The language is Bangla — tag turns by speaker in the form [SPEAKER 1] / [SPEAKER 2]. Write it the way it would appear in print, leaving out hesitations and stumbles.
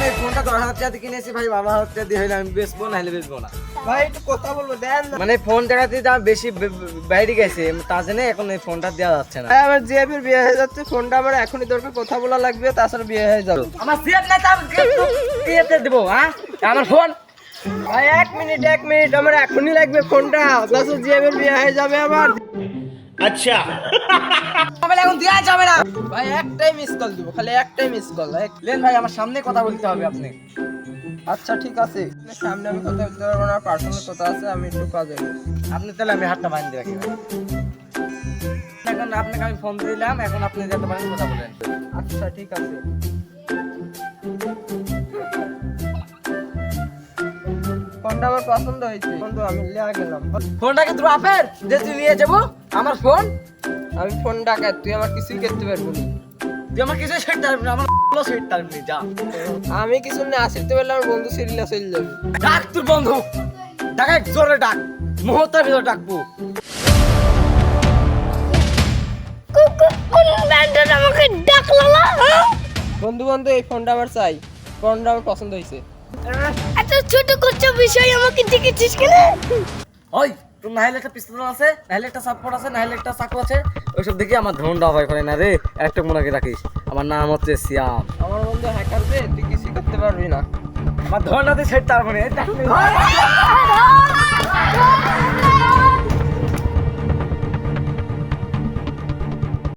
[SPEAKER 1] ভাই ফোনটা 10,000 টাকা দিয়ে কিনেছি ভাই, 12,000 টাকা দিয়ে হইলে আমি বেচবো না, হলে বেচবো না
[SPEAKER 2] ভাই একটু কথা বলবো দেন না।
[SPEAKER 1] মানে ফোন টাকাতে দাম বেশি বাইরে গেছে, তার জন্য এখন এই ফোনটা দেওয়া যাচ্ছে না।
[SPEAKER 2] ভাই আমার জিএফের বিয়ে হয়ে যাচ্ছে, ফোনটা আমার এখনই দরকার, কথা বলা লাগবে, তাছাড়া বিয়ে হয়ে যাবে।
[SPEAKER 1] আমার সিএফ নাই তার কিতে দেব? হ্যাঁ আমার ফোন
[SPEAKER 2] ভাই এক মিনিট আমার এখনই লাগবে ফোনটা, তাছাড়া জিএফের বিয়ে হয়ে যাবে আমার।
[SPEAKER 1] মোবাইল এখন দেওয়া যাবে না
[SPEAKER 2] ভাই একটাই মিস কল দিব, খালি একটাই মিস কল।
[SPEAKER 1] লেন ভাই, আমার সামনে কথা বলতে হবে আপনি।
[SPEAKER 2] আচ্ছা ঠিক আছে, সামনে আমি কথা বলতে পারবো না, পার্সোনাল কথা আছে, আমি একটু কাজে গেছি।
[SPEAKER 1] আপনি তাহলে আমি হাতটা বাঁধতে রাখি ভাই। এখন আপনাকে আমি ফোন দিলাম, এখন আপনি যেতে পারেন, কথা বলেন।
[SPEAKER 2] আচ্ছা ঠিক আছে। ফোনটা আমার পছন্দ হয়েছে বন্ধু, আমি লিয়া গেলাম।
[SPEAKER 1] ফোনটাকে তোর আপের যে তুই নিয়ে যাবো আমার ফোন?
[SPEAKER 2] আমি ফোন ডাকাত, তুই আমার কিছুই করতে পারবো না।
[SPEAKER 1] তুই আমার কিছু সেট পারবি না, আমার সেট পারবি না, যা।
[SPEAKER 2] আমি কিছু না আসতে পারলে আমার বন্ধু সিরিলা চলে যাবে।
[SPEAKER 1] ডাক তোর বন্ধু, ডাক জোরে ডাক, মুহূর্তের ভিতরে ডাকবো।
[SPEAKER 3] কোন ব্যান্ডের আমাকে ডাকলো না?
[SPEAKER 2] বন্ধু এই ফোনটা আমার চাই, ফোনটা আমার পছন্দ হয়েছে।
[SPEAKER 3] এত ছোট করছো বিষয় আমাকে জিজ্ঞেস কেন?
[SPEAKER 1] ওই তোর নাহলে একটা পিস্তল আছে, নাহলে একটা সাপোর্ট আছে, নাহলে একটা চাকু আছে, ওইসব দেখি আমার ধরনটা ভয় করে না রে। একটা মনে করে রাখিস, আমার নাম হচ্ছে সিয়াম।
[SPEAKER 2] আমার বন্ধু হ্যাকার যে, তুই কিছুই করতে পারবি না।
[SPEAKER 1] আমার ধরনাতে সেট তার মানে